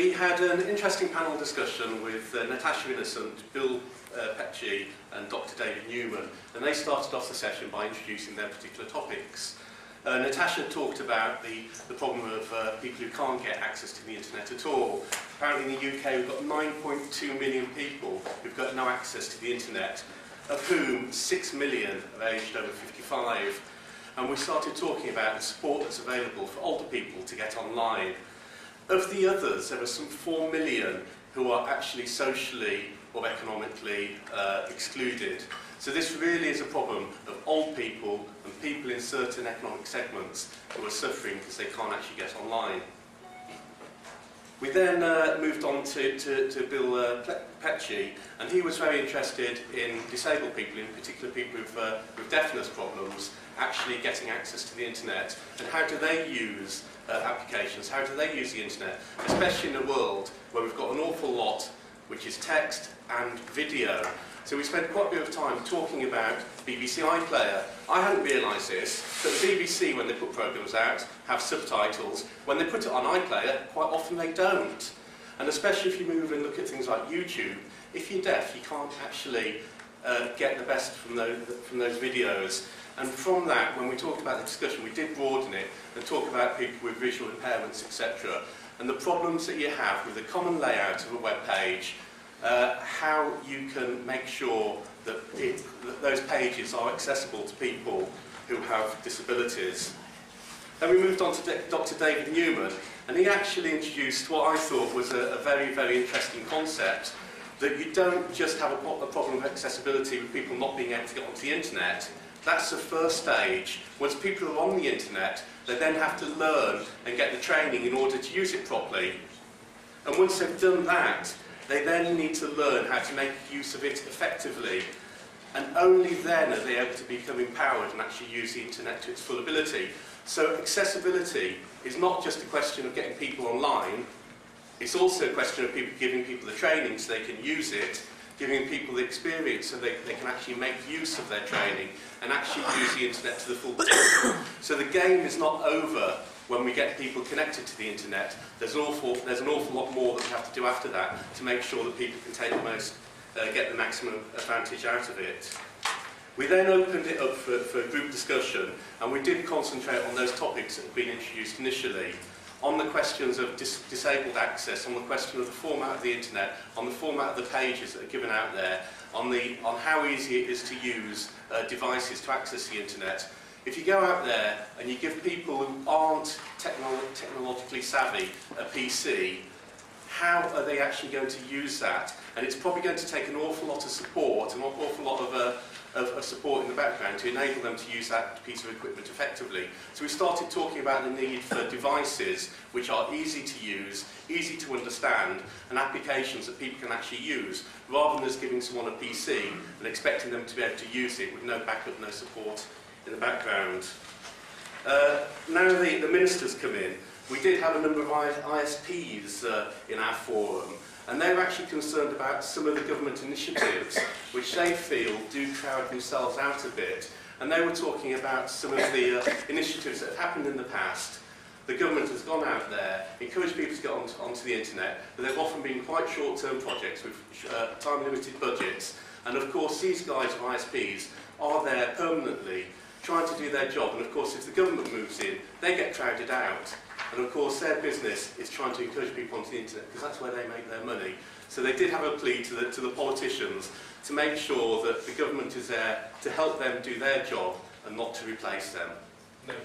We had an interesting panel discussion with Natasha Innocent, Bill Petchey and Dr. David Newman, and they started off the session by introducing their particular topics. Natasha talked about the problem of people who can't get access to the internet at all. Apparently in the UK we've got 9.2 million people who've got no access to the internet, of whom 6 million are aged over 55. And we started talking about the support that's available for older people to get online. Of the others, there are some 4 million who are actually socially or economically excluded. So this really is a problem of old people and people in certain economic segments who are suffering because they can't actually get online. We then moved on to Bill Petchey, and he was very interested in disabled people, in particular people with deafness problems, actually getting access to the internet, and how do they use applications, how do they use the internet, especially in a world where we've got an awful lot which is text and video. So we spent quite a bit of time talking about BBC iPlayer. I hadn't realised this, but the BBC, when they put programmes out, have subtitles. When they put it on iPlayer, quite often they don't. And especially if you move and look at things like YouTube, if you're deaf, you can't actually get the best from those videos. And from that, when we talked about the discussion, we did broaden it and talk about people with visual impairments, etc. And the problems that you have with the common layout of a web page, how you can make sure that those pages are accessible to people who have disabilities. Then we moved on to Dr. David Newman, and he actually introduced what I thought was a very, very interesting concept, that you don't just have a problem of accessibility with people not being able to get onto the internet. That's the first stage. Once people are on the internet, they then have to learn and get the training in order to use it properly. And once they've done that, they then need to learn how to make use of it effectively. And only then are they able to become empowered and actually use the internet to its full ability. So accessibility is not just a question of getting people online, it's also a question of giving people the training so they can use it, giving people the experience so they can actually make use of their training and actually use the internet to the full potential. So the game is not over when we get people connected to the internet. There's an awful lot more that we have to do after that to make sure that people can get the maximum advantage out of it. We then opened it up for group discussion, and we did concentrate on those topics that had been introduced initially, on the questions of disabled access, on the question of the format of the internet, on the format of the pages that are given out there, on how easy it is to use devices to access the internet. If you go out there and you give people who aren't technologically savvy a PC, how are they actually going to use that? And it's probably going to take an awful lot of support, an awful lot of support in the background to enable them to use that piece of equipment effectively. So we started talking about the need for devices which are easy to use, easy to understand, and applications that people can actually use, rather than just giving someone a PC and expecting them to be able to use it with no backup, no support in the background. Now the ministers come in. We did have a number of ISPs in our forum, and they were actually concerned about some of the government initiatives which they feel do crowd themselves out a bit. And they were talking about some of the initiatives that have happened in the past. The government has gone out there, encouraged people to get onto the internet, but they've often been quite short-term projects with time-limited budgets. And of course, these guys, ISPs, are there permanently, trying to do their job. And of course, if the government moves in, they get crowded out. And of course, their business is trying to encourage people onto the internet because that's where they make their money. So they did have a plea to the politicians to make sure that the government is there to help them do their job and not to replace them. No.